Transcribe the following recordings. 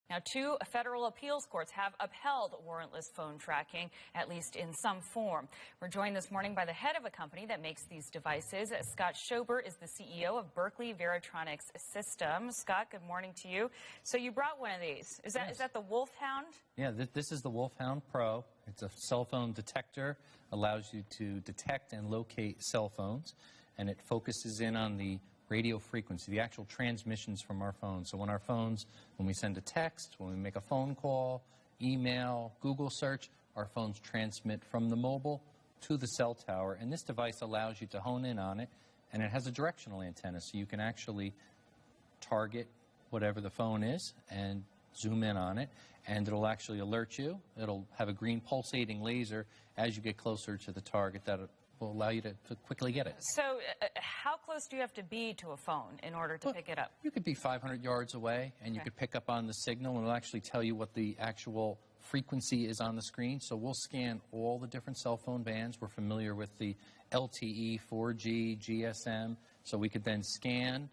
Now, 2 federal appeals courts have upheld warrantless phone tracking, at least in some form. We're joined this morning by the head of a company that makes these devices. Scott Schober is the CEO of Berkeley Veritronics Systems. Scott, good morning to you. So you brought one of these. Is that the Wolfhound? Yeah, this is the Wolfhound-Pro. It's a cell phone detector, allows you to detect and locate cell phones, and it focuses in on the radio frequency, the actual transmissions from our phones. So when we send a text, when we make a phone call, email, Google search, our phones transmit from the mobile to the cell tower. And this device allows you to hone in on it, and it has a directional antenna, so you can actually target whatever the phone is and zoom in on it, and it'll actually alert you. It'll have a green pulsating laser as you get closer to the target that will allow you to quickly get it. So how close do you have to be to a phone in order to pick it up? You could be 500 yards away, and you could pick up on the signal, and it'll actually tell you what the actual frequency is on the screen. So we'll scan all the different cell phone bands. We're familiar with the LTE, 4G, GSM, so we could then scan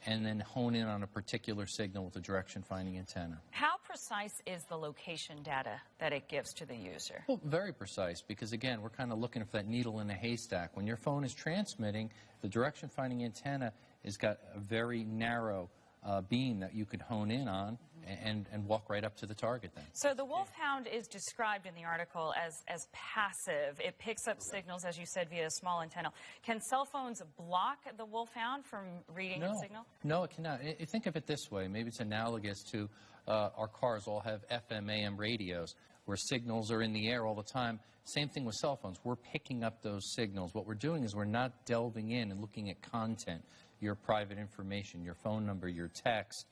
and then hone in on a particular signal with a direction-finding antenna. How precise is the location data that it gives to the user? Well, very precise, because again, we're kind of looking for that needle in a haystack. When your phone is transmitting, the direction-finding antenna has got a very narrow beam that you could hone in on and walk right up to the target then. So the Wolfhound is described in the article as passive. It picks up signals, as you said, via a small antenna. Can cell phones block the Wolfhound from reading the signal? No, it cannot. Think of it this way. Maybe it's analogous to our cars all have FM, AM radios where signals are in the air all the time. Same thing with cell phones. We're picking up those signals. What we're doing is we're not delving in and looking at content, your private information, your phone number, your text,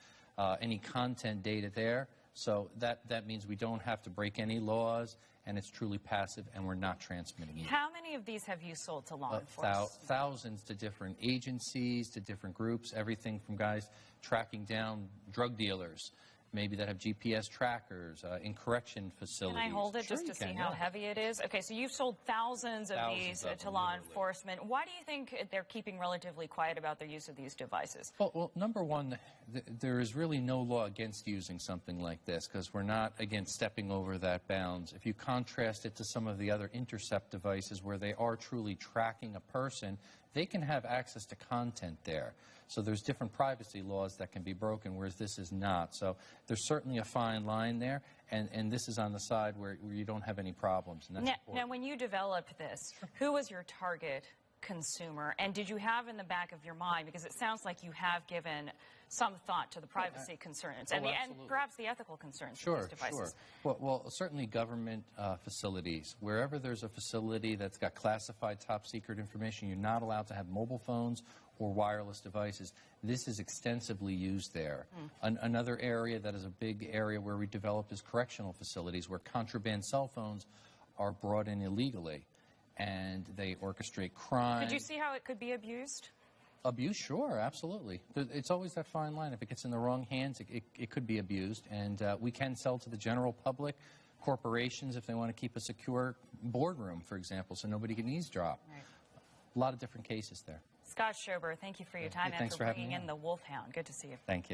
any content data there. So that means we don't have to break any laws, and it's truly passive, and we're not transmitting it. How many of these have you sold to law enforcement? Thousands to different agencies, to different groups, everything from guys tracking down drug dealers, maybe that have GPS trackers, in correction facilities. Can I hold it just to see how heavy it is? Okay, so you've sold thousands of these to law enforcement. Why do you think they're keeping relatively quiet about their use of these devices? Well, number one, there is really no law against using something like this, because we're not, again, stepping over that bounds. If you contrast it to some of the other intercept devices where they are truly tracking a person, they can have access to content there. So there's different privacy laws that can be broken, whereas this is not. So there's certainly a fine line there, and this is on the side where you don't have any problems. And that's now, when you developed this, who was your target consumer? And did you have in the back of your mind, because it sounds like you have given some thought to the privacy concerns and perhaps the ethical concerns of these devices? Sure. Well, certainly government facilities. Wherever there's a facility that's got classified top secret information, you're not allowed to have mobile phones or wireless devices. This is extensively used there. Another area that is a big area where we developed is correctional facilities, where contraband cell phones are brought in illegally, and they orchestrate crime. Could you see how it could be abused? Abuse, sure, absolutely. It's always that fine line. If it gets in the wrong hands, it could be abused. And we can sell to the general public, corporations, if they want to keep a secure boardroom, for example, so nobody can eavesdrop. Right. A lot of different cases there. Scott Schober, thank you for your time and for bringing in the Wolfhound. Good to see you. Thank you.